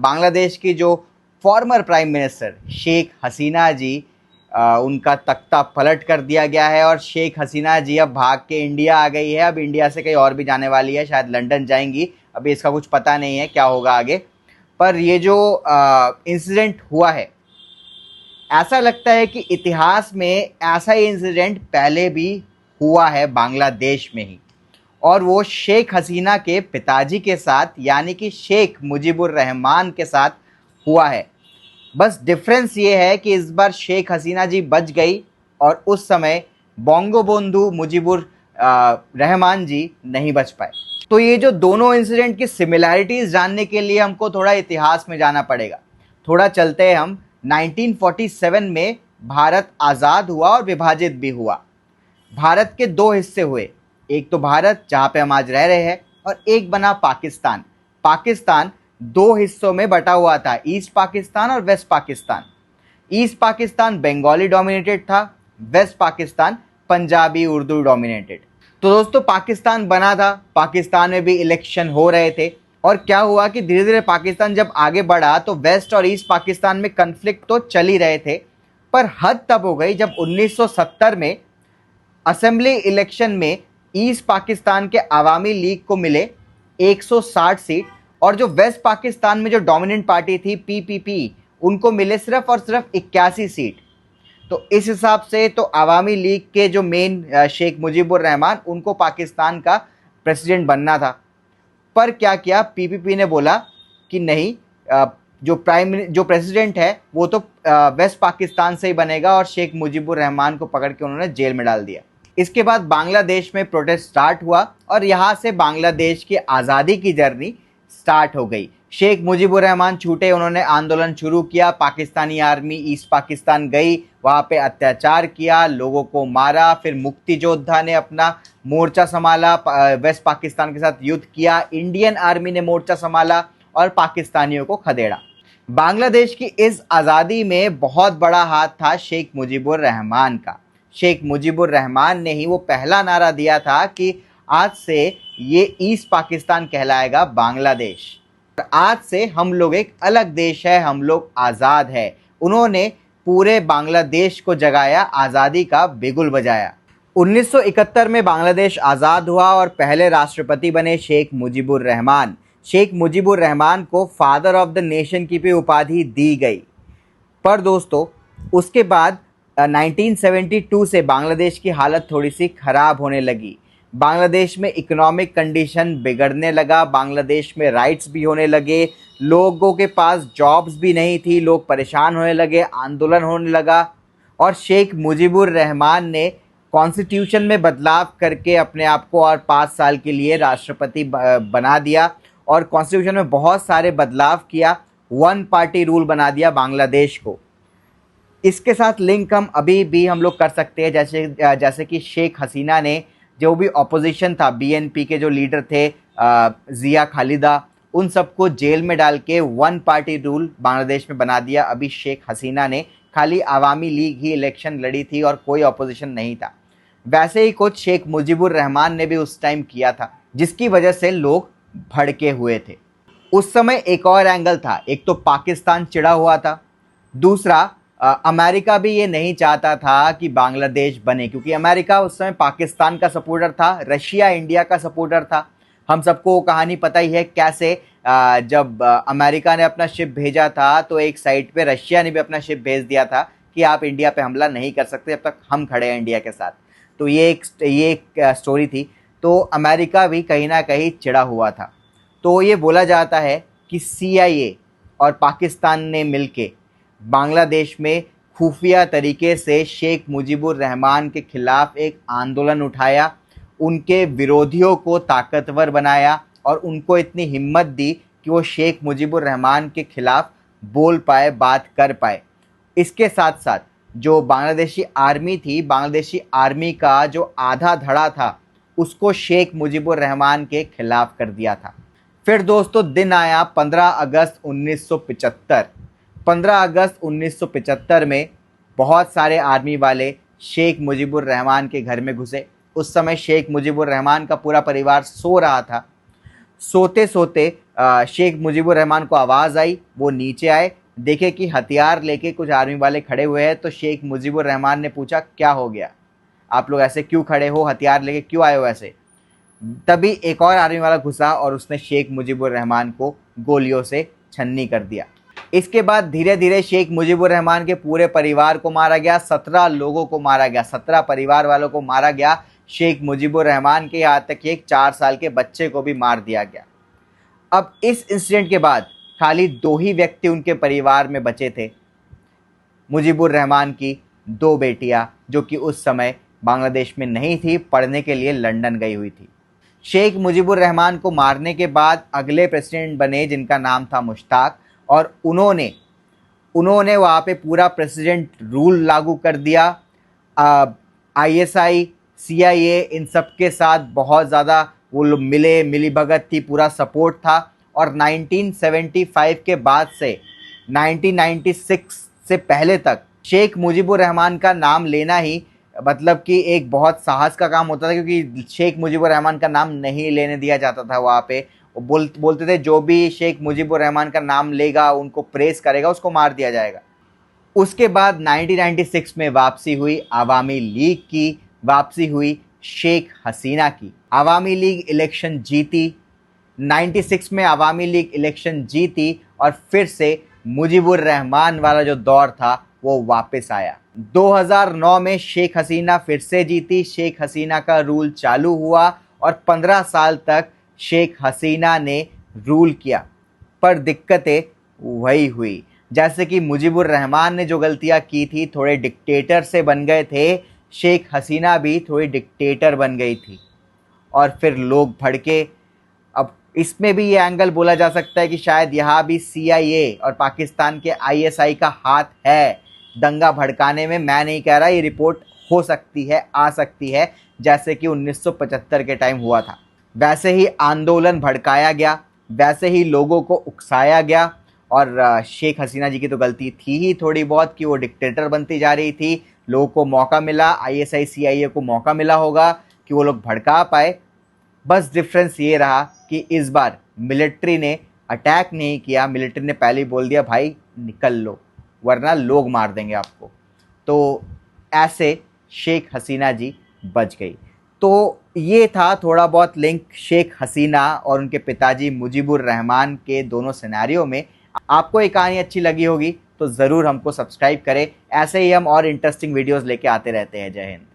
बांग्लादेश की जो former prime minister Sheikh Hasina जी, उनका तख्ता पलट कर दिया गया है और शेख हसीना जी अब भाग के इंडिया आ गई है। अब इंडिया से कहीं और भी जाने वाली है, शायद लंदन जाएंगी, अभी इसका कुछ पता नहीं है क्या होगा आगे। पर ये जो इंसिडेंट हुआ है, ऐसा लगता है कि इतिहास में ऐसा इंसिडेंट पहले भी हुआ है बांग्लादेश में ही, और वो शेख हसीना के पिताजी के साथ यानी कि शेख मुजीबुर रहमान के साथ हुआ है। बस डिफरेंस ये है कि इस बार शेख हसीना जी बच गई और उस समय बोंगो बंधु मुजीबुर रहमान जी नहीं बच पाए। तो ये जो दोनों इंसिडेंट की सिमिलैरिटीज़ जानने के लिए हमको थोड़ा इतिहास में जाना पड़ेगा। थोड़ा चलते हैं हम। 1947 में भारत आज़ाद हुआ और विभाजित भी हुआ। भारत के दो हिस्से हुए, एक तो भारत जहाँ पे हम आज रह रहे हैं, और एक बना पाकिस्तान। पाकिस्तान दो हिस्सों में बटा हुआ था, ईस्ट पाकिस्तान और West Pakistan. East Pakistan Bengali dominated था, वेस्ट पाकिस्तान पंजाबी उर्दू डोमिनेटेड। तो दोस्तों पाकिस्तान बना था, पाकिस्तान में भी इलेक्शन हो रहे थे, और क्या हुआ कि धीरे धीरे पाकिस्तान जब आगे बढ़ा तो वेस्ट और ईस्ट पाकिस्तान में कन्फ्लिक्ट तो चल ही रहे थे, पर हद तब हो गई जब 1970 में असेंबली इलेक्शन में ईस्ट पाकिस्तान के अवामी लीग को मिले 160 सीट, और जो वेस्ट पाकिस्तान में जो डोमिनेंट पार्टी थी पीपीपी, उनको मिले सिर्फ और सिर्फ 81 सीट। तो इस हिसाब से तो अवामी लीग के जो मेन शेख मुजीबुर रहमान, उनको पाकिस्तान का प्रेसिडेंट बनना था। पर क्या किया, पीपीपी ने बोला कि नहीं, जो प्रेसिडेंट है वो तो वेस्ट पाकिस्तान से ही बनेगा, और शेख मुजीबुर रहमान को पकड़ के उन्होंने जेल में डाल दिया। इसके बाद बांग्लादेश में प्रोटेस्ट स्टार्ट हुआ और यहाँ से बांग्लादेश की आज़ादी की जर्नी स्टार्ट हो गई। शेख मुजीबुर रहमान छूटे, उन्होंने आंदोलन शुरू किया, पाकिस्तानी आर्मी ईस्ट पाकिस्तान गई, वहाँ पे अत्याचार किया, लोगों को मारा। फिर मुक्ति योद्धा ने अपना मोर्चा संभाला, वेस्ट पाकिस्तान के साथ युद्ध किया, इंडियन आर्मी ने मोर्चा संभाला और पाकिस्तानियों को खदेड़ा। बांग्लादेश की इस आज़ादी में बहुत बड़ा हाथ था शेख मुजीबुर रहमान का। शेख मुजीबुर रहमान ने ही वो पहला नारा दिया था कि आज से ये ईस्ट पाकिस्तान कहलाएगा बांग्लादेश, आज से हम लोग एक अलग देश है, हम लोग आज़ाद है। उन्होंने पूरे बांग्लादेश को जगाया, आज़ादी का बिगुल बजाया। 1971 में बांग्लादेश आज़ाद हुआ और पहले राष्ट्रपति बने शेख मुजीबुर रहमान। शेख मुजीबुर रहमान को फादर ऑफ द नेशन की भी उपाधि दी गई। पर दोस्तों उसके बाद 1972 से बांग्लादेश की हालत थोड़ी सी ख़राब होने लगी। बांग्लादेश में इकोनॉमिक कंडीशन बिगड़ने लगा, बांग्लादेश में राइट्स भी होने लगे, लोगों के पास जॉब्स भी नहीं थी, लोग परेशान होने लगे, आंदोलन होने लगा। और शेख मुजीबुर रहमान ने कॉन्स्टिट्यूशन में बदलाव करके अपने आप को और 5 साल के लिए राष्ट्रपति बना दिया, और कॉन्स्टिट्यूशन में बहुत सारे बदलाव किया, वन पार्टी रूल बना दिया बांग्लादेश को। इसके साथ लिंक हम अभी भी हम लोग कर सकते हैं, जैसे कि शेख हसीना ने जो भी ऑपोजिशन था, बीएनपी के जो लीडर थे जिया खालिदा, उन सबको जेल में डाल के वन पार्टी रूल बांग्लादेश में बना दिया। अभी शेख हसीना ने खाली अवामी लीग ही इलेक्शन लड़ी थी और कोई ऑपोजिशन नहीं था। वैसे ही कुछ शेख मुजीबुर रहमान ने भी उस टाइम किया था, जिसकी वजह से लोग भड़के हुए थे। उस समय एक और एंगल था, एक तो पाकिस्तान चिढ़ा हुआ था, दूसरा अमेरिका भी ये नहीं चाहता था कि बांग्लादेश बने, क्योंकि अमेरिका उस समय पाकिस्तान का सपोर्टर था, रशिया इंडिया का सपोर्टर था। हम सबको वो कहानी पता ही है कैसे जब अमेरिका ने अपना शिप भेजा था तो एक साइड पे रशिया ने भी अपना शिप भेज दिया था कि आप इंडिया पे हमला नहीं कर सकते जब तक हम खड़े हैं इंडिया के साथ। तो ये एक स्टोरी थी। तो अमेरिका भी कहीं ना कहीं चिढ़ा हुआ था। तो ये बोला जाता है कि CIA और पाकिस्तान ने मिलके बांग्लादेश में खुफिया तरीके से शेख मुजीबुर रहमान के खिलाफ एक आंदोलन उठाया, उनके विरोधियों को ताकतवर बनाया और उनको इतनी हिम्मत दी कि वो शेख मुजीबुर रहमान के खिलाफ बोल पाए, बात कर पाए। इसके साथ साथ जो बांग्लादेशी आर्मी थी, बांग्लादेशी आर्मी का जो आधा धड़ा था उसको शेख मुजीबुर रहमान के खिलाफ कर दिया था। फिर दोस्तों दिन आया 15 अगस्त 1975। 15 अगस्त 1975 में बहुत सारे आर्मी वाले शेख मुजीबुर रहमान के घर में घुसे। उस समय शेख मुजीबुर रहमान का पूरा परिवार सो रहा था। सोते सोते शेख मुजीबुर रहमान को आवाज़ आई, वो नीचे आए, देखे कि हथियार लेके कुछ आर्मी वाले खड़े हुए हैं। तो शेख मुजीबुर रहमान ने पूछा क्या हो गया, आप लोग ऐसे क्यों खड़े हो, हथियार लेके क्यों आए हो ऐसे। तभी एक और आर्मी वाला घुसा और उसने शेख मुजीबुर रहमान को गोलियों से छन्नी कर दिया। इसके बाद धीरे धीरे शेख मुजीबुर रहमान के पूरे परिवार को मारा गया, 17 लोगों को मारा गया, 17 परिवार वालों को मारा गया। शेख मुजीबुर रहमान के यहाँ तक कि एक 4 साल के बच्चे को भी मार दिया गया। अब इस इंसिडेंट के बाद खाली 2 ही व्यक्ति उनके परिवार में बचे थे। मुजीबुर रहमान की 2 बेटियां जो कि उस समय बांग्लादेश में नहीं थी, पढ़ने के लिए लंदन गई हुई थी। शेख मुजीबुर रहमान को मारने के बाद अगले प्रेसिडेंट बने जिनका नाम था मुश्ताक, और उन्होंने वहाँ पे पूरा प्रेसिडेंट रूल लागू कर दिया। ISI, CIA इन सब के साथ बहुत ज़्यादा वो लोग मिली भगत थी, पूरा सपोर्ट था। और 1975 के बाद से 1996 से पहले तक शेख मुजीबुर रहमान का नाम लेना ही मतलब कि एक बहुत साहस का काम होता था, क्योंकि शेख मुजीबुर रहमान का नाम नहीं लेने दिया जाता था। वहाँ पे बोलते थे जो भी शेख मुजीबुर रहमान का नाम लेगा, उनको प्रेस करेगा, उसको मार दिया जाएगा। उसके बाद 1996 में वापसी हुई आवामी लीग की, वापसी हुई शेख हसीना की। आवामी लीग इलेक्शन जीती, 96 में आवामी लीग इलेक्शन जीती और फिर से मुजीबुर रहमान वाला जो दौर था वो वापस आया। 2009 में शेख हसीना फिर से जीती, शेख हसीना का रूल चालू हुआ और 15 साल तक शेख हसीना ने रूल किया। पर दिक्कतें वही हुई, जैसे कि मुजीबुर रहमान ने जो गलतियां की थी, थोड़े डिक्टेटर से बन गए थे, शेख हसीना भी थोड़ी डिक्टेटर बन गई थी और फिर लोग भड़के। अब इसमें भी ये एंगल बोला जा सकता है कि शायद यहाँ भी CIA और पाकिस्तान के ISI का हाथ है दंगा भड़काने में। मैं नहीं कह रहा, ये रिपोर्ट हो सकती है, आ सकती है, जैसे कि 1975 के टाइम हुआ था। वैसे ही आंदोलन भड़काया गया, वैसे ही लोगों को उकसाया गया। और शेख हसीना जी की तो गलती थी ही थोड़ी बहुत कि वो डिक्टेटर बनती जा रही थी। लोगों को मौका मिला, ISI CIA को मौका मिला होगा कि वो लोग भड़का पाए। बस डिफरेंस ये रहा कि इस बार मिलिट्री ने अटैक नहीं किया, मिलिट्री ने पहले ही बोल दिया भाई निकल लो वरना लोग मार देंगे आपको। तो ऐसे शेख हसीना जी बच गई। तो ये था थोड़ा बहुत लिंक शेख हसीना और उनके पिताजी मुजीबुर रहमान के दोनों सिनेरियो में। आपको ये कहानी अच्छी लगी होगी तो ज़रूर हमको सब्सक्राइब करें, ऐसे ही हम और इंटरेस्टिंग वीडियोस लेके आते रहते हैं। जय हिंद।